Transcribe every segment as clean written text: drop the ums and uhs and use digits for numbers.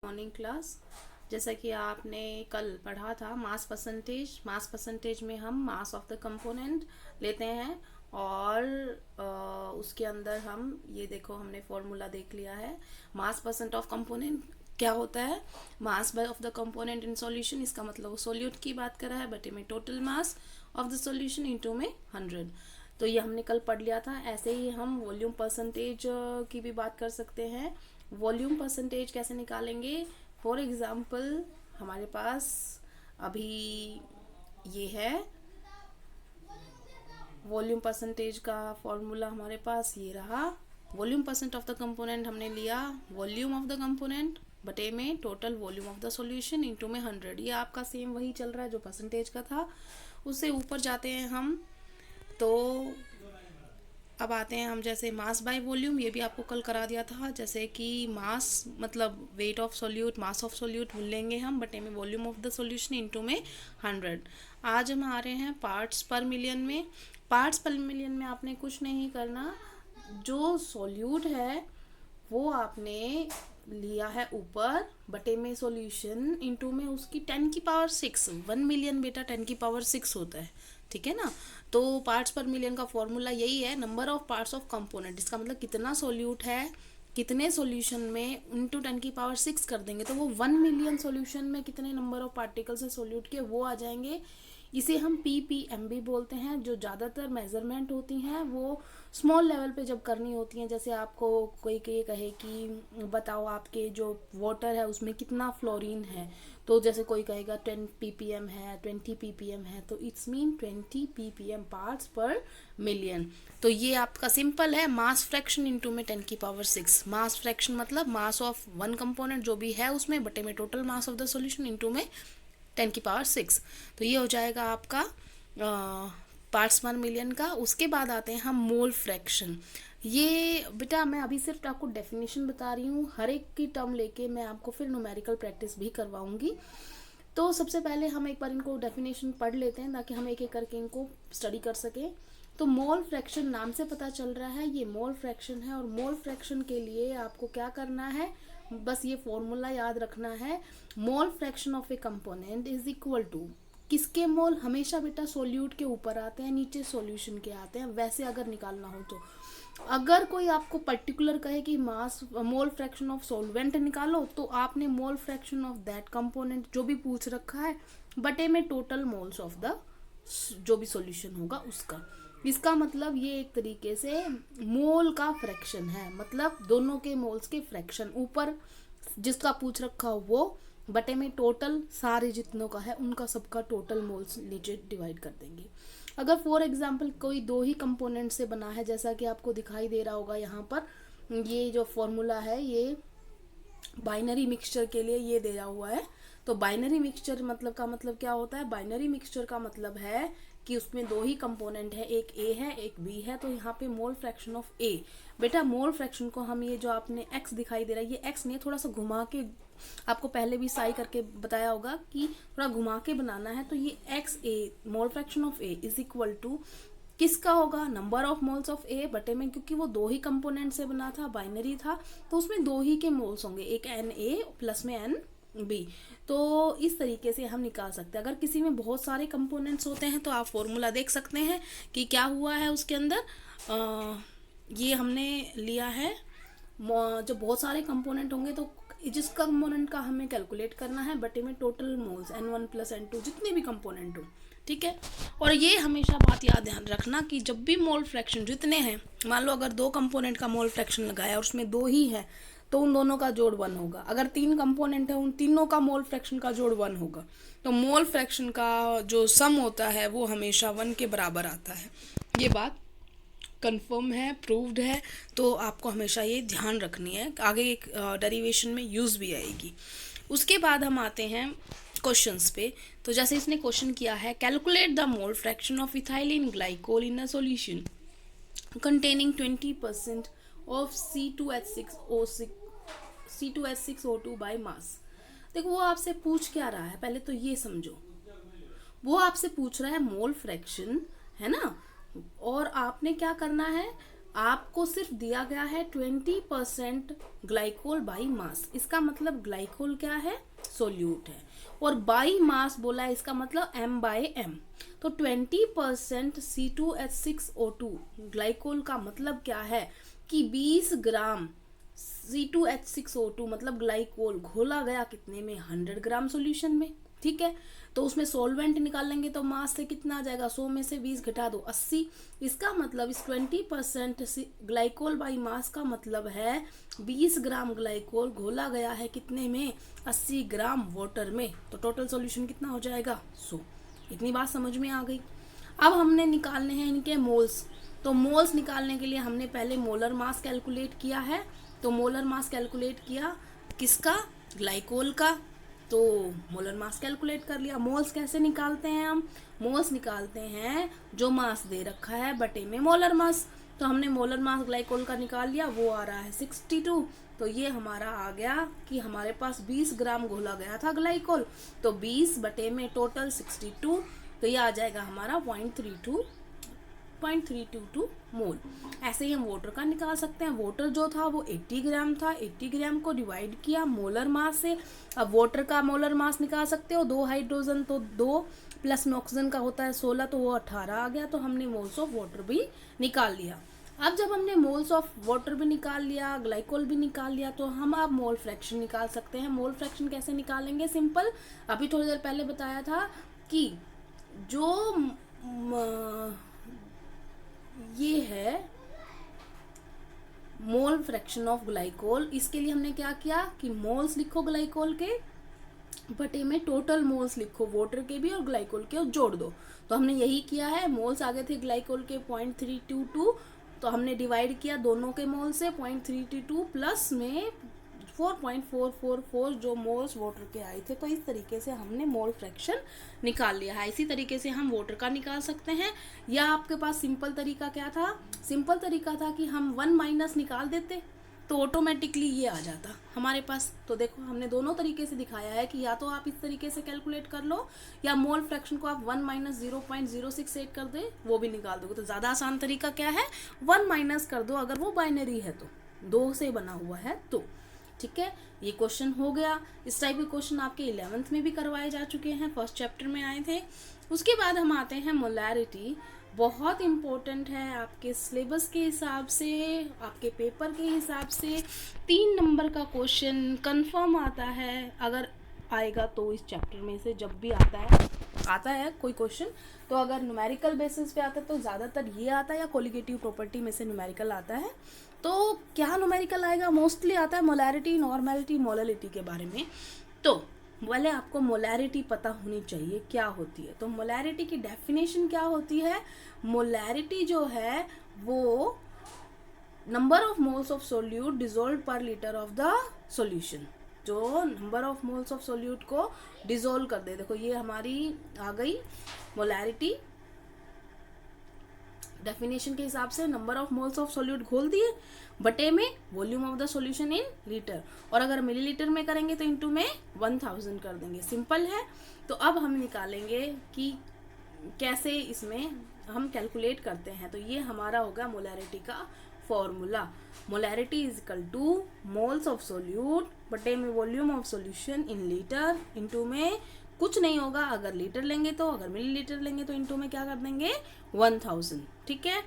Morning class. जैसा कि आपने कल पढ़ा था मास परसेंटेज में हम मास ऑफ द कंपोनेंट लेते हैं और उसके अंदर हम ये देखो हमने फॉर्मूला देख लिया है। मास परसेंट ऑफ कंपोनेंट क्या होता है? Mass by of the component in solution, इसका मतलब वो सोल्यूट की बात कर रहा है बटे में total mass of the solution into में 100। तो ये हमने कल पढ़ लिया था। ऐसे ही हम वॉल्यूम परसेंटेज की भी बात कर सकते हैं। वॉल्यूम परसेंटेज कैसे निकालेंगे? फॉर एग्जाम्पल हमारे पास अभी ये है वॉल्यूम परसेंटेज का फॉर्मूला, हमारे पास ये रहा। Volume percent of the component हमने लिया वॉल्यूम ऑफ द कंपोनेंट बटे में total volume of the solution into में 100। ये आपका सेम वही चल रहा है जो परसेंटेज का था। उससे ऊपर जाते हैं हम, तो अब आते हैं हम जैसे मास बाय वॉल्यूम, ये भी आपको कल करा दिया था। जैसे कि मास मतलब weight of solute, mass of solute लेंगे हम बटे में volume of the solution into में 100। आज हम आ रहे हैं पार्ट्स पर मिलियन में। पार्ट्स पर मिलियन में आपने कुछ नहीं करना, जो सोल्यूट है वो आपने लिया है ऊपर बटे में सॉल्यूशन इनटू में उसकी 10 की पावर 6। 1 मिलियन बेटा 10 की पावर 6 होता है, ठीक है ना। तो पार्ट्स पर मिलियन का फॉर्मूला यही है, number of parts of component. इसका मतलब कितना सोल्यूट है कितने सॉल्यूशन में इंटू 10 की पावर 6 कर देंगे तो वो 1 मिलियन सॉल्यूशन में कितने नंबर ऑफ पार्टिकल्स है सोल्यूट के वो आ जाएंगे। इसे हम पीपीएम भी बोलते हैं। जो ज़्यादातर मेजरमेंट होती हैं वो स्मॉल लेवल पे जब करनी होती हैं, जैसे आपको कोई कहे कि बताओ आपके जो वाटर है उसमें कितना फ्लोरीन है, तो जैसे कोई कहेगा 10 ppm है, 20 ppm है, तो इट्स मीन 20 ppm पार्ट्स पर मिलियन। तो ये आपका सिंपल है, मास फ्रैक्शन इनटू में 10 की पावर 6। मास फ्रैक्शन मतलब मास ऑफ वन कंपोनेंट जो भी है उसमें बटे में total mass of the solution into में 10 की पावर 6। तो ये हो जाएगा आपका पार्ट्स पर मिलियन का। उसके बाद आते हैं हम मोल फ्रैक्शन। ये बेटा मैं अभी सिर्फ आपको डेफिनेशन बता रही हूँ, हर एक की टर्म लेके मैं आपको फिर न्यूमेरिकल प्रैक्टिस भी करवाऊंगी। तो सबसे पहले हम एक बार इनको डेफिनेशन पढ़ लेते हैं ताकि हम एक एक करके इनको स्टडी कर सकें। तो मोल फ्रैक्शन नाम से पता चल रहा है ये मोल फ्रैक्शन है, और मोल फ्रैक्शन के लिए आपको क्या करना है, बस ये फॉर्मूला याद रखना है। Mole fraction of A component is equal to, किसके मोल? हमेशा बेटा सोल्यूट के ऊपर आते हैं, नीचे सॉल्यूशन के आते हैं, वैसे अगर निकालना हो तो। अगर कोई आपको पर्टिकुलर कहे कि मास मोल फ्रैक्शन ऑफ सॉल्वेंट निकालो, तो आपने मोल फ्रैक्शन ऑफ दैट कंपोनेंट जो भी पूछ रखा है बटे में टोटल मोल्स ऑफ द जो भी सॉल्यूशन होगा उसका। इसका मतलब ये एक तरीके से मोल का फ्रैक्शन है, मतलब दोनों के मोल्स के फ्रैक्शन, ऊपर जिसका पूछ रखा हो वो बटे में टोटल सारे जितनों का है उनका सबका टोटल मोल्स नीचे डिवाइड कर देंगे। अगर फॉर एग्जांपल कोई दो ही कंपोनेंट से बना है, जैसा कि आपको दिखाई दे रहा होगा यहाँ पर, ये जो फॉर्मूला है ये बाइनरी मिक्सचर के लिए ये दिया हुआ है। तो बाइनरी मिक्सचर मतलब का मतलब क्या होता है? बाइनरी मिक्सचर का मतलब है कि उसमें दो ही कंपोनेंट है, एक ए है एक बी है। तो यहाँ पे मोल फ्रैक्शन ऑफ ए, बेटा मोल फ्रैक्शन को हम ये जो आपने एक्स दिखाई दे रहा है ये एक्स नहीं, थोड़ा सा घुमा के आपको पहले भी साई करके बताया होगा कि थोड़ा घुमा के बनाना है। तो ये X A mole fraction of A is equal to किसका होगा? Number of moles of A बटे में, क्योंकि वो दो ही कंपोनेंट से बना था, बाइनरी था, तो उसमें दो ही के मोल्स होंगे, एक एन ए प्लस में एन बी। तो इस तरीके से हम निकाल सकते हैं। अगर किसी में बहुत सारे कंपोनेंट्स होते हैं तो आप फॉर्मूला देख सकते हैं कि क्या हुआ है उसके अंदर। ये हमने लिया है, जब बहुत सारे कंपोनेंट होंगे तो जिस कंपोनेंट का हमें कैलकुलेट करना है बटे में total moles N1 plus N2 जितने भी कंपोनेंट हो, ठीक है। और ये हमेशा बात याद ध्यान रखना कि जब भी मोल फ्रैक्शन जितने हैं, मान लो अगर दो कंपोनेंट का मोल फ्रैक्शन लगाया और उसमें दो ही है तो उन दोनों का जोड़ 1 होगा। अगर 3 कंपोनेंट है उन तीनों का मोल फ्रैक्शन का जोड़ 1 होगा। तो मोल फ्रैक्शन का जो सम होता है वो हमेशा 1 के बराबर आता है। ये बात कंफर्म है, प्रूव्ड है, तो आपको हमेशा ये ध्यान रखनी है, आगे एक डेरिवेशन में यूज़ भी आएगी। उसके बाद हम आते हैं क्वेश्चंस पे। तो जैसे इसने क्वेश्चन किया है, calculate the mole fraction of ethylene glycol in a solution containing 20% of C2H6O2 by mass. देखो वो आपसे पूछ क्या रहा है, पहले तो ये समझो। वो आपसे पूछ रहा है मोल फ्रैक्शन, है ना, और आपने क्या करना है, आपको सिर्फ दिया गया है 20% ग्लाइकोल बाई मास। इसका मतलब ग्लाइकोल क्या है, सोल्यूट है, और बाई मास बोला है, इसका मतलब m/m। तो 20% C2H6O2 ग्लाइकोल का मतलब क्या है कि 20 ग्राम C2H6O2 मतलब ग्लाइकोल घोला गया कितने में, 100 ग्राम सॉल्यूशन में। ठीक है, तो उसमें सॉल्वेंट निकाल लेंगे तो मास से कितना आ जाएगा, 100 में से 20 घटा दो 80। इसका मतलब इस 20% ग्लाइकोल बाई मास का मतलब है 20 ग्राम ग्लाइकोल घोला गया है कितने में, 80 ग्राम वाटर में। तो टोटल सॉल्यूशन कितना हो जाएगा, 100। इतनी बात समझ में आ गई। अब हमने निकालने हैं इनके मोल्स। तो मोल्स निकालने के लिए हमने पहले मोलर मास कैलकुलेट किया है। तो मोलर मास कैलकुलेट किया किसका, ग्लाइकोल का। तो मोलर मास कैलकुलेट कर लिया। मोल्स कैसे निकालते हैं हम, मोल्स निकालते हैं जो मास दे रखा है बटे में मोलर मास। तो हमने मोलर मास ग्लाइकोल का निकाल लिया, वो आ रहा है 62। तो ये हमारा आ गया कि हमारे पास 20 ग्राम घोला गया था ग्लाइकोल, तो 20 बटे में टोटल 62, तो ये आ जाएगा हमारा 0.322 मोल। ऐसे ही हम वाटर का निकाल सकते हैं। वाटर जो था वो 80 ग्राम था, 80 ग्राम को डिवाइड किया मोलर मास से। अब वाटर का मोलर मास निकाल सकते हो, 2 हाइड्रोजन तो 2 प्लस में ऑक्सीजन का होता है 16, तो वो 18 आ गया। तो हमने मोल्स ऑफ वाटर भी निकाल लिया। अब जब हमने मोल्स ऑफ वाटर भी निकाल लिया, ग्लाइकोल भी निकाल लिया, तो हम अब मोल फ्रैक्शन निकाल सकते हैं। मोल फ्रैक्शन कैसे निकालेंगे, सिंपल, अभी थोड़ी देर पहले बताया था कि जो ये है मोल फ्रैक्शन ऑफ ग्लाइकोल, इसके लिए हमने क्या किया कि मोल्स लिखो ग्लाइकोल के बटे में टोटल मोल्स लिखो वाटर के भी और ग्लाइकोल के, और जोड़ दो। तो हमने यही किया है। मोल्स आगे थे ग्लाइकोल के 0.322, तो हमने डिवाइड किया दोनों के मोल से 0.322 प्लस में 4.444 जो मोल्स वाटर के आए थे। तो इस तरीके से हमने मोल फ्रैक्शन निकाल लिया है। इसी तरीके से हम वाटर का निकाल सकते हैं। या आपके पास सिंपल तरीका क्या था, सिंपल तरीका था कि हम 1 माइनस निकाल देते तो ऑटोमेटिकली ये आ जाता हमारे पास। तो देखो हमने दोनों तरीके से दिखाया है कि या तो आप इस तरीके से कैलकुलेट कर लो, या मोल फ्रैक्शन को आप 1 माइनस 0.068 कर दे, वो भी निकाल दोगे। तो ज़्यादा आसान तरीका क्या है, 1 माइनस कर दो अगर वो बाइनरी है तो, 2 से बना हुआ है तो। ठीक है, ये क्वेश्चन हो गया। इस टाइप के क्वेश्चन आपके 11th में भी करवाए जा चुके हैं, फर्स्ट चैप्टर में आए थे। उसके बाद हम आते हैं मोलैरिटी। बहुत इम्पोर्टेंट है आपके सिलेबस के हिसाब से, आपके पेपर के हिसाब से 3 नंबर का क्वेश्चन कंफर्म आता है। अगर आएगा तो इस चैप्टर में से जब भी आता है कोई क्वेश्चन, तो अगर न्यूमेरिकल बेसिस पे आता है तो ज़्यादातर ये आता है, या कोलिगेटिव प्रॉपर्टी में से न्यूमेरिकल आता है। तो क्या न्यूमेरिकल आएगा, मोस्टली आता है मोलैरिटी, नॉर्मेलिटी, मोलैलिटी के बारे में। तो पहले आपको मोलैरिटी पता होनी चाहिए क्या होती है। तो मोलैरिटी की डेफिनेशन क्या होती है, मोलैरिटी जो है वो number of moles of solute dissolve पर लीटर ऑफ द सॉल्यूशन, जो number of moles of solute को डिजोल्व कर दे। देखो ये हमारी आ गई मोलैरिटी डेफिनेशन के हिसाब से, number of moles of solute घोल दिए बटे में volume of the solution in litre, और अगर मिलीलीटर में करेंगे तो इनटू में 1000 कर देंगे। सिंपल है। तो अब हम निकालेंगे कि कैसे इसमें हम कैलकुलेट करते हैं। तो ये हमारा होगा मोलैरिटी का formula. Molarity is equal two moles of solute बटे में volume of solution in litre, into में कुछ नहीं होगा, अगर लीटर लेंगे तो, अगर मिलीलीटर लेंगे तो इनटू में क्या कर देंगे 1000। ठीक है,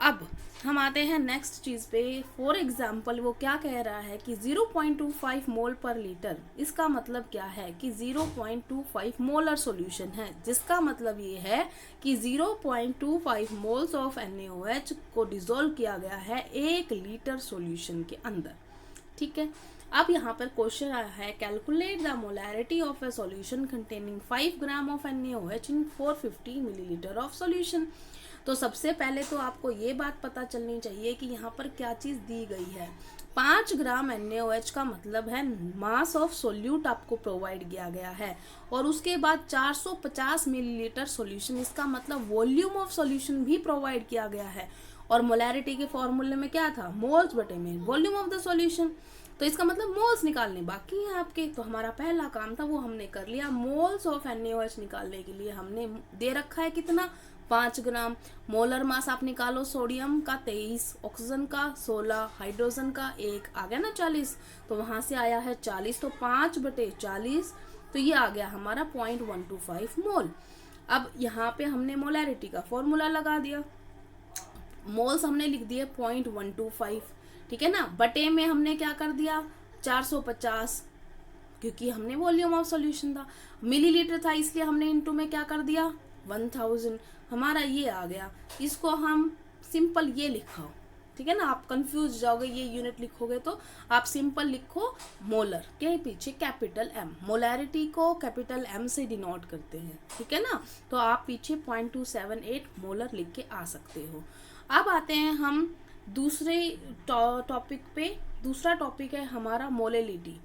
अब हम आते हैं नेक्स्ट चीज़ पे। फॉर एग्जाम्पल वो क्या कह रहा है कि 0.25 मोल पर लीटर, इसका मतलब क्या है कि 0.25 मोलर सॉल्यूशन है, जिसका मतलब ये है कि 0.25 मोल्स ऑफ NaOH को डिसॉल्व किया गया है 1 लीटर सॉल्यूशन के अंदर। ठीक है, अब यहाँ पर क्वेश्चन आया है calculate the molarity of a solution containing 5 gram of NaOH in 450 millilitre of solution. तो सबसे पहले तो आपको ये बात पता चलनी चाहिए कि यहाँ पर क्या चीज़ दी गई है। 5 ग्राम NaOH का मतलब है मास ऑफ सोल्यूट आपको प्रोवाइड किया गया है, और उसके बाद 450 मिलीलीटर सॉल्यूशन, इसका मतलब वॉल्यूम ऑफ सॉल्यूशन भी प्रोवाइड किया गया है। और मोलैरिटी के फॉर्मूले में क्या था, मोल्स बटे में वॉल्यूम ऑफ द सॉल्यूशन। तो इसका मतलब मोल्स निकालने बाकी हैं आपके। तो हमारा पहला काम था वो हमने कर लिया। मोल्स ऑफ NaOH निकालने के लिए हमने दे रखा है कितना, 5 ग्राम। मोलर मास आप निकालो, सोडियम का 23, ऑक्सीजन का 16, हाइड्रोजन का 1, आ गया ना 40। तो वहां से आया है 40, तो 5/40, तो ये आ गया हमारा 0.125 मोल। अब यहाँ पे हमने मोलैरिटी का फॉर्मूला लगा दिया, मोल्स हमने लिख दिए 0.125, ठीक है ना। बटे में हमने क्या कर दिया 450, क्योंकि हमने वॉल्यूम ऑफ सॉल्यूशन था, मिलीलीटर था इसलिए हमने इनटू में क्या कर दिया 1000, हमारा ये आ गया। इसको हम सिंपल ये लिखा, ठीक है ना, आप कंफ्यूज जाओगे ये यूनिट लिखोगे तो आप सिंपल लिखो मोलर के पीछे कैपिटल एम, मोलैरिटी को कैपिटल एम से डिनोट करते हैं, ठीक है ना। तो आप पीछे 0.278 मोलर लिख के आ सकते हो। अब आते हैं हम दूसरे टॉपिक पे। दूसरा टॉपिक है हमारा मोलेलिटी।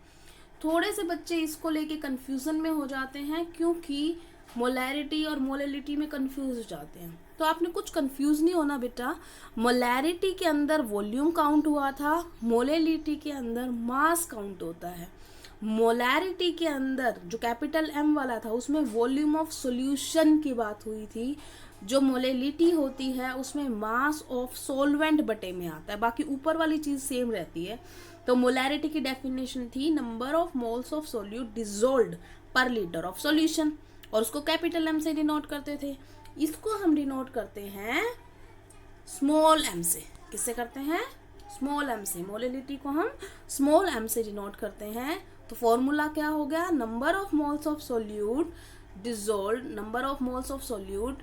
थोड़े से बच्चे इसको लेके कंफ्यूजन में हो जाते हैं, क्योंकि मोलैरिटी और मोलेलिटी में कंफ्यूज हो जाते हैं। तो आपने कुछ कंफ्यूज नहीं होना बेटा, मोलैरिटी के अंदर वॉल्यूम काउंट हुआ था, मोलेलिटी के अंदर मास काउंट होता है। मोलैरिटी के अंदर जो कैपिटल एम वाला था उसमें वॉल्यूम ऑफ सॉल्यूशन की बात हुई थी, जो मोलेलिटी होती है उसमें मास ऑफ सॉल्वेंट बटे में आता है, बाकी ऊपर वाली चीज सेम रहती है। तो मोलैरिटी की डेफिनेशन थी number of moles of solute dissolved पर लीटर ऑफ सॉल्यूशन, और उसको कैपिटल एम से डिनोट करते थे। इसको हम डिनोट करते हैं स्मॉल एम से। किससे करते हैं? स्मॉल एम से। मोलेलिटी को हम स्मॉल एम से डिनोट करते हैं। तो फॉर्मूला क्या हो गया, number of moles of solute dissolved, number of moles of solute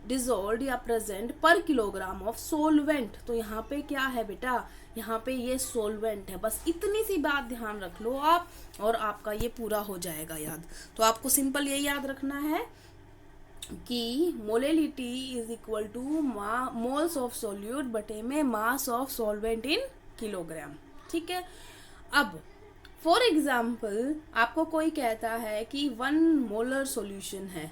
dissolved या प्रेजेंट पर किलोग्राम ऑफ सोलवेंट। तो यहाँ पे क्या है बेटा, यहाँ पे ये सोलवेंट है। बस इतनी सी बात ध्यान रख लो आप, और आपका ये पूरा हो जाएगा याद। तो आपको सिंपल ये याद रखना है कि molality is equal two moles of solute बटे में mass of solvent in kilogram, ठीक है। अब फॉर एग्जाम्पल आपको कोई कहता है कि 1 मोलर सॉल्यूशन है,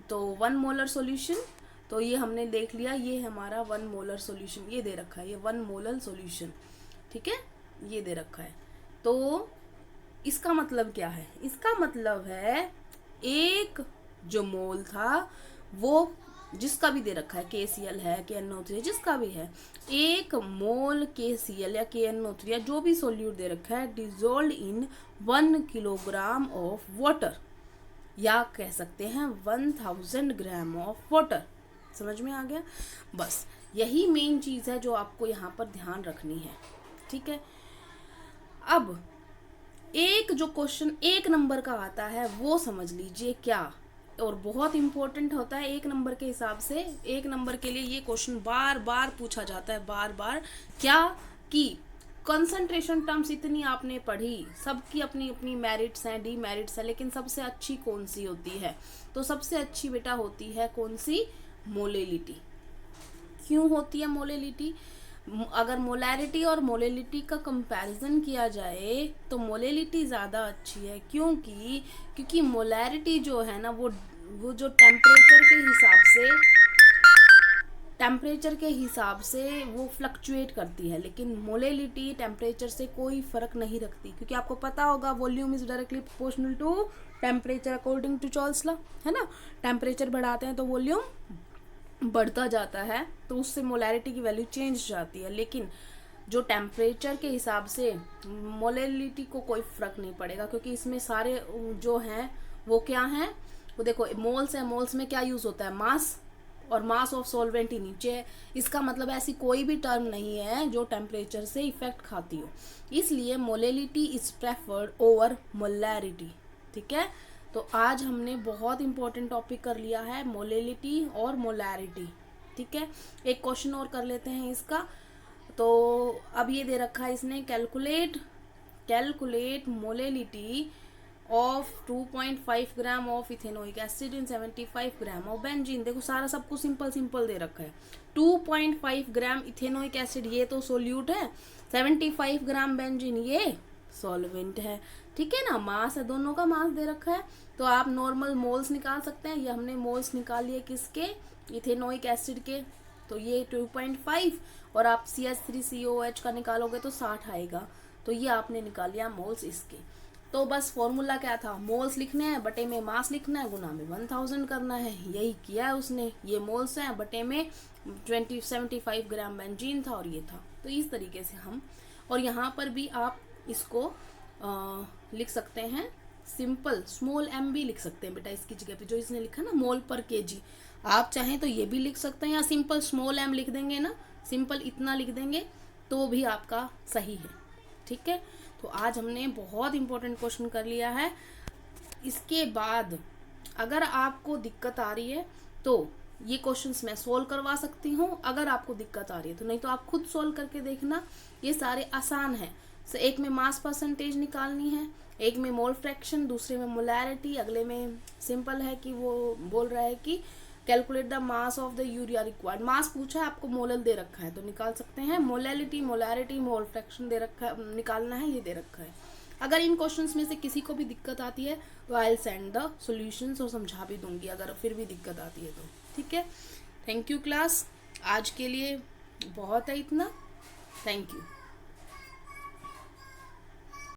तो 1 मोलर सॉल्यूशन, तो ये हमने देख लिया, ये हमारा 1 मोलर सॉल्यूशन, ये दे रखा है, ये 1 मोलर सॉल्यूशन, ठीक है, ये दे रखा है। तो इसका मतलब क्या है? इसका मतलब है एक जो मोल था वो, जिसका भी दे रखा है, KCl है, KNO3 जिसका भी है, 1 मोल KCl या KNO3 या जो भी सोल्यूट दे रखा है dissolved in 1 kilogram of water, या कह सकते हैं 1000 ग्राम ऑफ वाटर। समझ में आ गया? बस यही मेन चीज है जो आपको यहाँ पर ध्यान रखनी है, ठीक है। अब एक जो क्वेश्चन 1 नंबर का आता है वो समझ लीजिए क्या, और बहुत इंपॉर्टेंट होता है 1 नंबर के हिसाब से। 1 नंबर के लिए ये क्वेश्चन बार बार पूछा जाता है, बार बार, क्या कि कंसंट्रेशन टर्म्स इतनी आपने पढ़ी, सबकी अपनी अपनी मेरिट्स हैं, डीमेरिट्स हैं, लेकिन सबसे अच्छी कौन सी होती है? तो सबसे अच्छी बेटा होती है कौन सी? मोलेलिटी। क्यों होती है मोलेलिटी? अगर मोलैरिटी और मोलेलिटी का कंपैरिजन किया जाए तो मोलेलिटी ज़्यादा अच्छी है। क्योंकि मोलैरिटी जो है ना वो जो टेम्परेचर के हिसाब से वो फ्लक्चुएट करती है, लेकिन मोलेलिटी टेम्परेचर से कोई फर्क नहीं रखती, क्योंकि आपको पता होगा volume is directly proportional to temperature according to Charles law, है ना। टेम्परेचर बढ़ाते हैं तो वॉल्यूम बढ़ता जाता है, तो उससे मोलैरिटी की वैल्यू चेंज हो जाती है। लेकिन जो टेम्परेचर के हिसाब से मोलेलिटी को कोई फर्क नहीं पड़ेगा, क्योंकि इसमें सारे जो हैं वो क्या हैं, वो देखो मोल्स है, मोल्स में क्या यूज होता है? मास, और मास ऑफ सॉल्वेंट ही नीचे है। इसका मतलब ऐसी कोई भी टर्म नहीं है जो टेम्परेचर से इफेक्ट खाती हो, इसलिए molality is preferred over molarity, ठीक है। तो आज हमने बहुत इंपॉर्टेंट टॉपिक कर लिया है, मोलेलिटी और मोलैरिटी, ठीक है। एक क्वेश्चन और कर लेते हैं इसका। तो अब ये दे रखा है इसने, calculate molality of 2.5 gram of ethanoic acid in 75 gram of benzene. देखो सारा सब कुछ सिंपल दे रखा है। 2.5 ग्राम इथेनोइक एसिड ये तो सोल्यूट है, 75 ग्राम बेंजीन ये सॉल्वेंट है, ठीक है ना। मास है, दोनों का मास दे रखा है, तो आप नॉर्मल मोल्स निकाल सकते हैं। ये हमने मोल्स निकाल लिए किसके? इथेनोइक एसिड के। तो ये 2.5 और आप CH3COH का निकालोगे तो 60 आएगा, तो ये आपने निकाल लिया मोल्स इसके। तो बस फॉर्मूला क्या था, मोल्स लिखने हैं, बटे में मास लिखना है, गुना में 1000 करना है। यही किया है उसने। ये मोल्स हैं, बटे में 75 ग्राम बेंजीन था और ये था। तो इस तरीके से हम, और यहाँ पर भी आप इसको लिख सकते हैं सिंपल स्मॉल m भी लिख सकते हैं बेटा इसकी जगह पे, जो इसने लिखा ना मोल पर केजी। आप चाहें तो ये भी लिख सकते हैं, या सिंपल स्मॉल m लिख देंगे ना, सिंपल इतना लिख देंगे तो भी आपका सही है। ठीक है, तो आज हमने बहुत इंपॉर्टेंट क्वेश्चन कर लिया है। इसके बाद अगर आपको दिक्कत आ रही है तो ये क्वेश्चंस मैं सोल्व करवा सकती हूँ, अगर आपको दिक्कत आ रही है तो, नहीं तो आप खुद सोल्व करके देखना। ये सारे आसान है। एक में मास परसेंटेज निकालनी है, एक में मोल फ्रैक्शन, दूसरे में मोलैरिटी, अगले में सिंपल है कि वो बोल रहा है कि calculate the mass of the urea required. Mass पूछा है, आपको मोलल दे रखा है तो निकाल सकते हैं। मोलैलिटी, मोलैरिटी, मोल फ्रैक्शन दे रखा है, निकालना है, ये दे रखा है। अगर इन क्वेश्चंस में से किसी को भी दिक्कत आती है तो I will send the solutions और समझा भी दूंगी अगर फिर भी दिक्कत आती है तो। ठीक है, थैंक यू क्लास, आज के लिए बहुत है इतना। Thank you.